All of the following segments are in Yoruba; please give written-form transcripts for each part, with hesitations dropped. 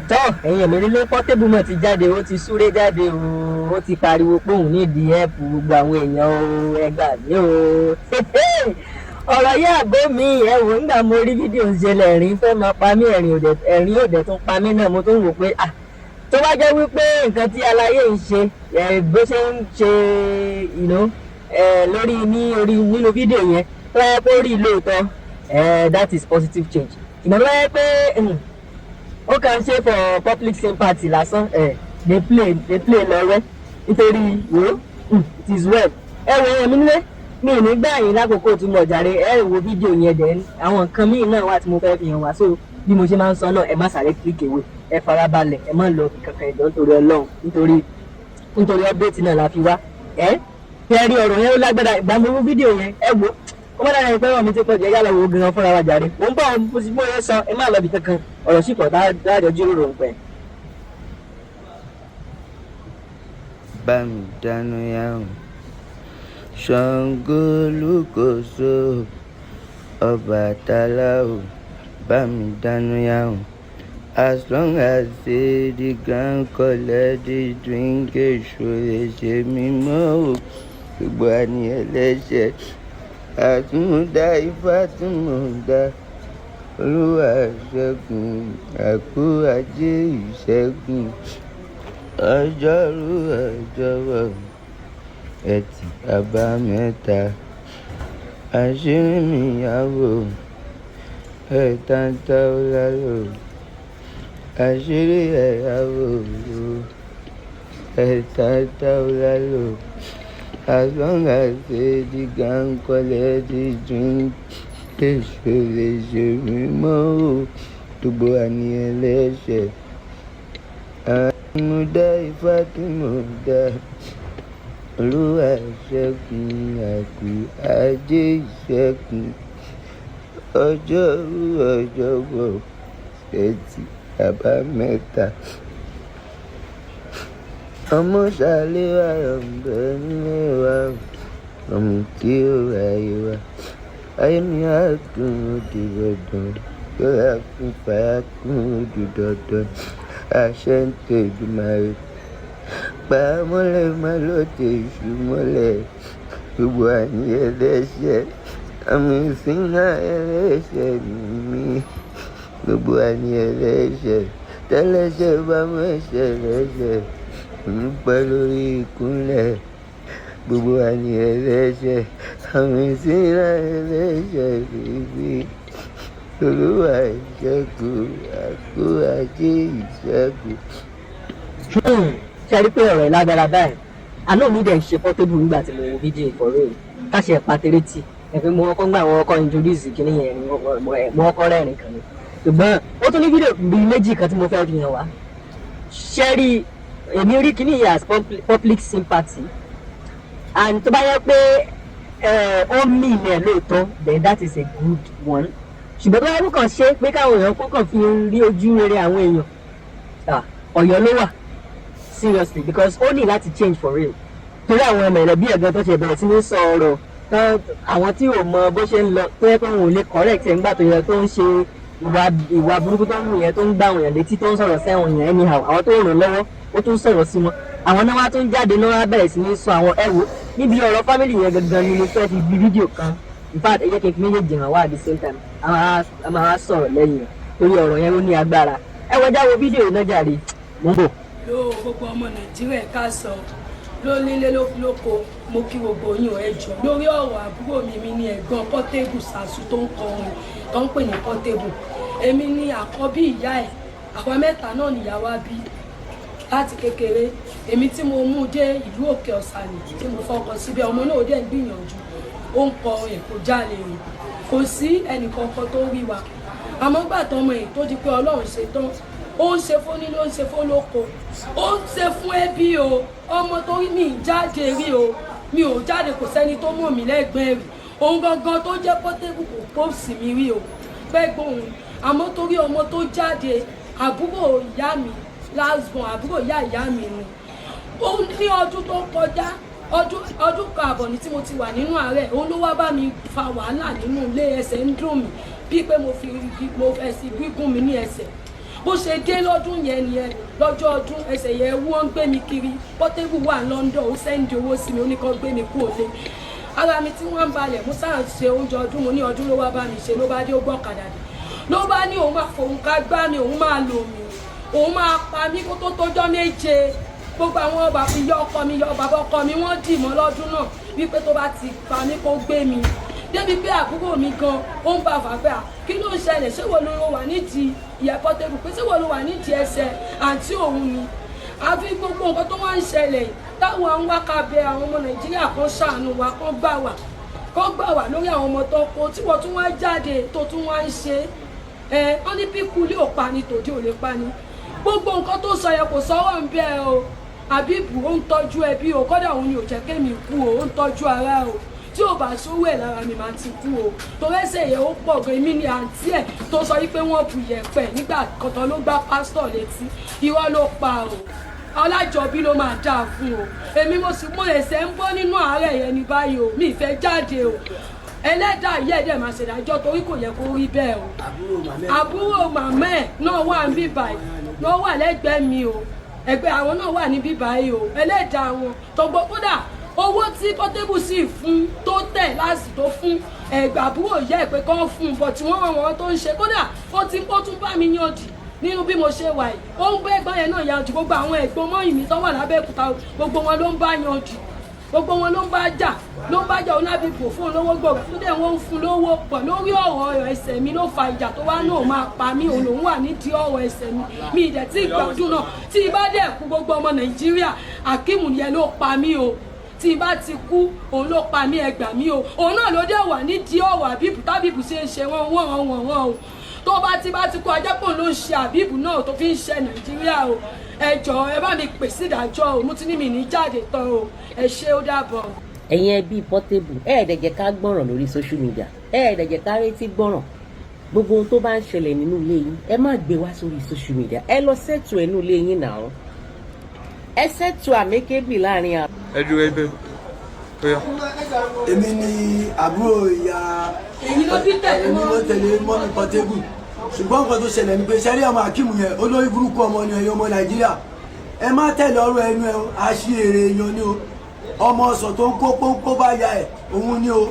tọ́ ẹ̀yin ẹ̀mí nílé Portable mọ̀ ti jáde ó ti súré jáde o ó ti pariwo pé òun nídìí ẹ̀pù gbogbo àwọn èèyàn o Ẹgbami o ọ̀rọ̀ yìí àgbo mi ẹ wò nígbà mo rí fídíò ìṣẹ̀lẹ̀ ẹ̀rín fẹ́ máa pa mí ẹ̀rín òdẹ tún pa mí náà mo tún wò pé tó bá jẹ́ wípé nǹkan tí aláyé ń ṣe bó ṣe ń ṣe lórí nínú fídíò yẹn tó yẹ kó rí lóòótọ́ that is positive change ìmọ̀ tó yẹ pé ó kàn ṣe for public sympathy lásán they play lọ́rẹ́ nítorí wo it is well ẹ wo ẹ̀mí nílé mi ní gbà yín lákòókò tí mo jàre ẹ wo fídíò yẹn dẹ̀ àwọn nǹkan míì náà wà tí mo fẹ́ fi hàn wá so bí mo ṣe máa ń sọ náà ẹ má sáré click away ẹ farabalẹ̀ ẹ má lọ kankan ìjọ nítorí Ọlọ́run nítorí update náà la fi wá fẹ́ rí ọ̀rọ̀ yẹn ó lágbára ìgbà mo wo fídíò yẹn ẹ wo ó bá dára ní pé wọ́n mi ti pọ̀ jù ẹ yálà wo gan fúnra wa jàre mo ń bọ̀ mo yẹn sọ ẹ má lọ bí kankan ọ̀rọ̀ sì pọ̀ dájọ́ jíròrò ń pẹ́. bá mi dáná yàrá Ṣàngó Olúkòso Ọbàtálá o bá mi dáná yàrá as long as say the grand collect the drink èso lè ṣe mímọ́ o gbogbo àní ẹlẹ́ṣẹ̀ àtúndá ifá tí mò ń dá Olúwa ṣẹ́gun àkú ajé ìṣẹ́gun ọjọ́rú ọjọ́bọ̀ ẹtì àbámẹ́ta àṣírí mi yàwó ẹ̀tàntà ọ̀làlò àṣírí ẹ̀yàwó ẹ̀tàntà ọ̀làlò as long as the gang collect the drink èso lè ṣe mímọ́ o gbogbo àní ẹlẹ́ṣẹ̀ àmúdá ifá tí mò ń dá Olúwa ṣẹ́gun àkú ajé ìṣẹ́gun ọjọ́rú ọjọ́bọ̀ ẹtì àbámẹ́ta ọmọ ṣàlẹ́ wa ọ̀bẹ nílé wa ọmọ tí ó ráyè wa ayé mi á dùn ó di dandan yóò yá fún fàyà kún ó di dandan àṣẹ ń tẹ̀jú máa rí pa mọ́lẹ̀ má ló tẹ ìṣù mọ́lẹ̀ gbogbo àní ẹlẹ́ṣẹ̀ àmì ìsìnká ẹlẹ́ṣẹ̀ mi gbogbo àní ẹlẹ́ṣẹ̀ tẹ́lẹ́ṣẹ̀ bá mẹ́ṣẹ̀ lẹ́ṣẹ̀ ń pẹ́ lórí ìkúnlẹ̀ gbogbo àní ẹlẹ́ṣẹ̀ àmì ìsìnká ẹlẹ́ṣẹ̀ bíbí Olúwa ìṣẹ́gun àkó ajé ìṣẹ́gun. ṣe rí pé ọ̀rọ̀ ìlágbára báyìí àná mi dẹ̀ ń ṣe Portable nígbà tí mo wo fídíò ìfọ̀rọ̀ yìí káṣí ẹ̀pà tẹ́rẹ́tì ẹ̀fẹ́ mo kọ́kọ́ gbà wọ́n kọ́ introduce kìíní yẹn mo kọ́kọ́ rẹ́rìn kan ni ṣùgbọ́n ó tún ní fídíò bíi méjì kan tí mo fẹ́ fi hàn wá ṣe rí èmi rí kìíní yẹn as public sympathy and tó bá yẹ pé ó mì ní ẹ̀ lóòótọ́ then that is a good one ṣùgbọ́n tó bá yẹ kó kàn ṣe pé káwọn èèyàn kó kàn fi rí ojú rere àwọn èèyàn Ọ̀yọ́ ló wà seriously because ó ní láti change for real torí àwọn ọmọ ẹ̀rọ bí ẹ̀gbọ́n tó ṣe bẹ̀rẹ̀ sí ní sọ ọ̀rọ̀ àwọn tí ò mọ bó ṣe ń lọ tó yẹ kó wọn ò lè correct ẹ̀ ńgbà tó yẹ tó ń ṣe ìwà burúkú tó ń wù yẹn tó ń gbà wọn yẹn létí tó ń sọ̀rọ̀ sẹ́wọ̀n yẹn anyhow àwọn tó ràn lọ́wọ́ ó tún sọ̀rọ̀ sí wọn àwọn náà wá tó ń jáde náà wá bẹ̀rẹ̀ sí ní sọ àwọn ẹ̀wò níbi ọ̀rọ̀ family yẹn gangan ni mo fẹ́ fi bí fídíò kan in fact ẹ jẹ́ kí n fi méjèèjì hàn wá at the same time a máa wá sọ̀rọ̀ lẹ́yìn torí ọ̀rọ̀ yẹn ó ní agbára ẹ wọ́n jáwọ́ fídíò náà jàre mò ń bọ̀. gbogbo ọmọ Nàìjíríà ká sọ ló nílé lóko mo kí gbogbo yín ẹ jọ̀ọ́ lórí ọ̀rọ̀ àbúrò mi ní ẹ̀gbọ́n Portable Ṣàṣù tó ń kọrin tó ń pè ní Portable èmi ní àkọ́bí ìyá ẹ̀ àwa mẹ́ta náà nìyàwó bí láti kékeré èmi tí mo mú dé ìlú Òkè Ọ̀sàní tí mo fọkàn síbẹ̀ ọmọ náà dẹ̀ ń gbìyànjú ó ń kọrin kò jálè rìn kò sí ẹnìkankan tó rí wa àmọ́ gbà tọmọ ẹ̀ tó di pé Ọlọ́run ṣe tán ó ń ṣe fún nílé ó ń ṣe fún lóko ó ń ṣe fún ẹbí o ọmọ tó rí mi jáde rí o mi ò jáde kò sẹ́ni tó mọ̀ mí lẹ́gbẹ̀ẹ́ rí òun gangan tó jẹ́ Portable kò pósì mi rí o gbẹ́gbọ́n òun àmọ́ torí ọmọ tó jáde àbúrò ìyá mi lásbọn àbúrò ìyá mi ni ó ní ọdún tó kọjá ọdún kan àbọ̀ ní tí mo ti wà nínú àárẹ̀ òun ló wá bá mi fa wàhálà nínú ilé ẹsẹ̀ ń dùn mí bíi pé mo fẹ́ sí gígùn mi ní ẹsẹ̀ bó ṣe dé lọ́dún yẹn nìyẹn lọ́jọ́ ọdún ẹsẹ̀ yẹn wọ́n ń gbé mi kiri Portable wà London ó sẹ́ndì owó sí mi ó ní kó gbé mi kú òde ara mi tí wọ́n ń balẹ̀ mo sáà ṣe oúnjẹ ọdún mo ní ọdún ló wá bá mi ṣe ló bá dé ó gbọ́kadà dé ló bá ní òun máa fòun ká gbá mi òun máa lò mí òun máa pa mí kó tó tójọ́ méje gbogbo àwọn ìyá ọkọ mi ìyá bàbá ọkọ mi wọ́n dì mọ́ lọ́dún náà wípé tó bá ti pa mí kó gbé mi débi pé àbúrò mi gan ó ń bá fàgbà kí ló ń ṣẹlẹ̀ ṣé wo ló wà nídìí ìyá Portable pé ṣé wo ló wà nídìí ẹsẹ̀ àǹtí òun ni àfi gbogbo nǹkan tó wá ń ṣẹlẹ̀ táwọn àwọn wákàbẹ àwọn ọmọ Nàìjíríà kan ṣàánú wa kan gbà wá lórí àwọn ọmọ tó kó tí wọ́n tún wá jáde tó tún wá ń ṣe wọ́n ní bí kú lé ò pa ni tòde ò lè pa ni gbogbo nǹkan tó sọ yẹ kò sọ́wọ́ ń bẹ́ẹ̀ o Àbíbù ó ń tọ́jú ẹbí o kọ́dà òun ni ò jẹ́ kémi kú o ó ń tọ́jú ara o tí ò bá sówó ẹ̀ lára mi máa ti kú o torí ẹsẹ̀ yẹn ó pọ̀ gan èmi ni àǹtí ẹ̀ tó sọ wípé wọ́n bu yẹ̀pẹ̀ nígbà kọ̀tàn ló gbá pásítọ̀ létí irọ́ ló pa o Ọlájọbí ló máa dáa fún o èmi mo sì mọ ẹsẹ̀ ń bọ́ nínú àárẹ̀ yẹn ní báyìí o mi ìfẹ́ jáde o ẹlẹ́dàá ìyá ẹ̀dẹ̀ máa ṣèdájọ́ torí kò yẹ kó rí bẹ́ẹ̀ o àbúrò màmá ẹ̀ náà wà ń bí báyìí náà wà lẹ́gbẹ̀ẹ́ mi o ẹgbẹ́ àwọn náà wà níbí báyìí o ẹlẹ́dàá wọn tọgbọ́ kódà owó tí Portable sì fún tó tẹ̀ láti tó fún àbúrò ìyá ẹ̀ pé kán fún un bọ̀ tí wọ́n ràn wọ́n tó ń ṣe kódà ó tún bá mi yànjì nínú bí mo ṣe wà yìí ó ń bẹ́ ẹ̀gbọ́n yẹn náà yànjì gbogbo àwọn ẹ̀gbọ́n mọ́yìn mi tó wà lábẹ́òkúta gbogbo wọn ló ń bá yànjì gbogbo wọn ló ń bá jà Ọlábìbò fún olówó gbòòrò fún dẹ̀ wọ́n ń fún lówó pọ̀ lórí ọ̀rọ̀ ẹsẹ̀ mi ló fa ìjà tó wá náà máa pa mí òun lòún wà nídìí ọ̀rọ̀ ẹsẹ̀ mi ìdẹ̀ tí ìgbàdùn náà tí ibà dẹ̀ kú gbogbo ọmọ Nàìjíríà Akeem yẹn ló pa mí o tí ibà ti kú òun ló pa mí Ẹgbami o òun náà ló dẹ̀ wà nídìí ọ̀rọ̀ Àbíbù tábìbù ṣe ń ṣe wọ́n o tó bá ti kú ajápọ̀ ló ń ṣe Àbíbù náà tó fi ń ṣe Nàìjíríà o ẹ jọ̀ọ́ ẹ bá mi pèsè ìdájọ́ o mo ti ní mi ní jáde tán o ẹ ṣé ó dàbọ̀. ẹ̀yin ẹbí Portable ẹ̀ẹ́dẹ̀jẹ̀ ká gbọ́ràn lórí social media ẹ̀ẹ́dẹ̀jẹ̀ ká retí gbọ́ràn gbogbo ohun tó bá ń ṣẹlẹ̀ nínú ilé yín ẹ má gbé wá sórí social media ẹ lọ sẹ́tù ẹ̀ nínú ilé yín náà ẹ sẹ́tù àmékébì láàrin àwọn. ẹ dúró ẹgbẹ́ bóyá. èmi ni àbúrò ìyá èyí ló bí tẹ̀lé èmi ló tẹ̀lé mọ́mí Portable ṣùgbọ́n nǹkan tó ṣẹlẹ̀ ni pé sẹ́rí ọmọ Akeem yẹn olórí burúkú ọmọ ni ẹ̀yin ọmọ Nàìjíríà ẹ má tẹ̀lé ọ̀rọ̀ ẹnu ẹ àṣìírè èèyàn ni o ọmọ ọ̀sán tó ń kó pọ́npọ́ bá ya ẹ̀ òun ni o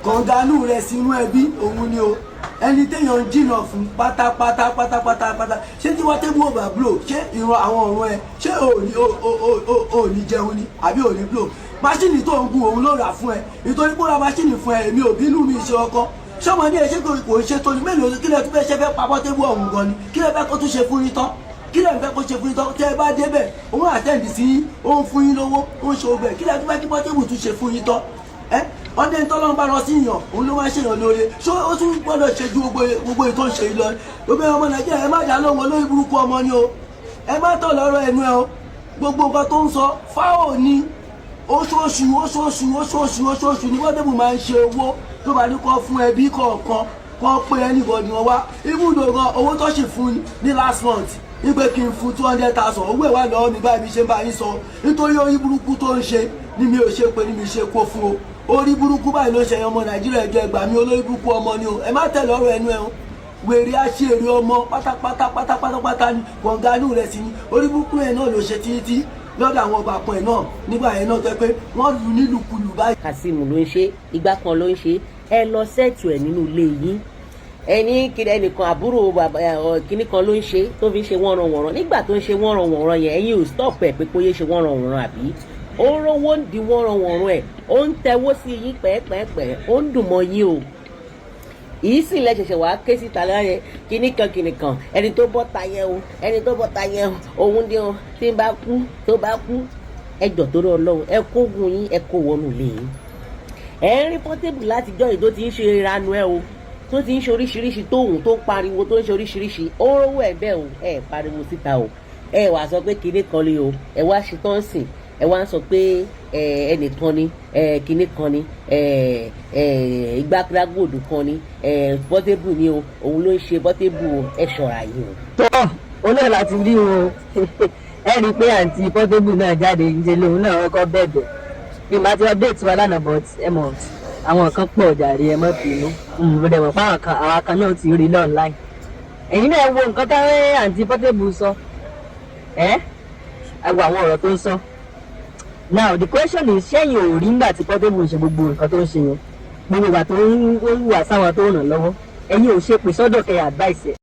kọ̀ǹgánú rẹ̀ sínú ẹbí òun ni o ẹni téèyàn ń jìnnà fún pátápátá ṣé tí wọ́n tẹ́bù ọ̀bà blo ṣé ìran àwọn ọ̀run ẹ ṣé ò ní jẹun ni àbí ò ní blo máṣíìnì tó ń gun òun ló rà fún ẹ nítorí pé ó ra máṣíìnì fún ẹ èmi ò bínú mi ṣe ọkọ ṣọmọ ní ẹṣẹ kò ṣe tó ní mélòó kí lẹ tún fẹ́ ṣe fẹ́ pa Portable ọ̀hún gan ni kí lẹ fẹ́ kó tún ṣe fún yín tán kí lẹ fẹ́ kó ṣe fún yín tán tẹ́ ẹ bá débẹ̀ òun àtẹ̀ǹdì sí yín ó ń fún yín lówó ó ń ṣe ọgbẹ́ kí lẹ tún fẹ́ kí Portable tún ṣe fún yín tán ọdẹ ń tọ́lọ́ ń bá lọ sí ìyàn òun ló máa ṣèyàn lóore ṣó ó tún gbọ́dọ̀ ṣe ju gbogbo ètò ìṣe lọ gbogbo ọmọ Nàìjíríà ẹ má dá lóhùn olórí burúkú ọmọ ni o ẹ má tọ̀ lọ́rọ̀ ẹnu ẹ o gbogbo nǹkan tó ń sọ fáwọn ní oṣooṣù ní Portable máa ń ṣe owó tó bá ní kọ́ fún ẹbí kọ̀ọ̀kan kọ́ pé ẹnìbọ̀dì wọn wá ibùdó gan owó tó ṣì fún ní last month nígbà kí n fún 200,000 owó ìwà lọ́wọ́ mi báyìí ṣe ń bá yín sọ nítorí orí burúkú tó ń ṣe ni mi ò ṣe pé ni mi ṣe kó fún o orí burúkú báyìí ló ṣe ọmọ Nàìjíríà ẹjọ́ Ẹgbami olórí burúkú ọmọ ni o ẹ má tẹ̀lé ọ̀rọ̀ ẹnu ẹ o wèrè àṣírí ọmọ pátápátá ni kọ̀ǹgánú rẹ̀ sí ni orí burúkú ẹ̀ náà ló ṣe títí lọ́dọ̀ àwọn ọba kan ẹ̀ náà nígbà yẹn náà tẹ́ pé wọ́n lù nílùkulù báyìí. Kazeem ló ń ṣe ìgbà kan ló ń ṣe ẹ lọ sẹ́ẹ̀tù ẹ̀ nínú ilé yín ẹni kiri ẹnìkan àbúrò kìnnì kan ló ń ṣe tó fi ń ṣe wọ́nranwọ̀nran nígbà tó ń ṣe wọ́nranwọ̀nran yẹn ẹ̀yin ò stop ẹ̀ pé kóyè ṣe wọ́nranwọ̀nran àbí ó ń rówó ń di wọ́nranwọ̀nran ẹ̀ ó ń tẹwó sí yín pẹ́ẹ́pẹ́ẹ́pẹ́ ó ń dùn mọ́ yín o yìí sì lẹ ṣẹ̀ṣẹ̀ wàá ké síta lẹ́yìn kìnnì kan ẹni tó bọ́ ta yẹn o ẹni tó bọ́ ta yẹn o òun dé o tí ń bá kú tó bá kú ẹjọ́ tó rọ Ọlọ́run ẹ kó gun yín ẹ kó wọnú ilé yín ẹ ń rí Portable látijọ́ yìí tó ti ń ṣe ìranu ẹ o tó ti ń ṣe oríṣiríṣi tóhùn tó ń pariwo tó ń ṣe oríṣiríṣi ó rówó ẹ bẹ́ẹ̀ o ẹ pariwo síta o ẹ wàá sọ pé kinní kan lé o ẹ wá ṣe tán sìn ẹ wá ń sọ pé ẹnìkan ni kinní kan ni ìgbàgbọ́dù kan ni Portable ni o òun ló ń ṣe Portable o ẹ ṣọ́ra yìí o. tọ́ ó náà láti rí o ẹ rí i pé àǹtí Portable náà jáde ìṣe lòun náà kọ́ bẹ̀bẹ̀ bí màá ti update wa lánàá but ẹ mọ̀ àwọn kan pọ̀ jàre ẹ má bínú mo dẹ̀ mọ̀ pé àwọn kan náà ti rí online ẹ̀yin náà wo nǹkan táwọn àǹtí Portable sọ ẹ wo àwọn ọ̀rọ̀ tó ń sọ now the question is ṣẹ́yìn ò rí nígbà tí Portable ń ṣe gbogbo nǹkan tó ń ṣe yẹn gbogbo ìgbà tó ń wà sáwọn tó ràn lọ́wọ́ ẹ̀yin ò ṣe pè sọ́dọ̀ kẹ́ advice ẹ̀.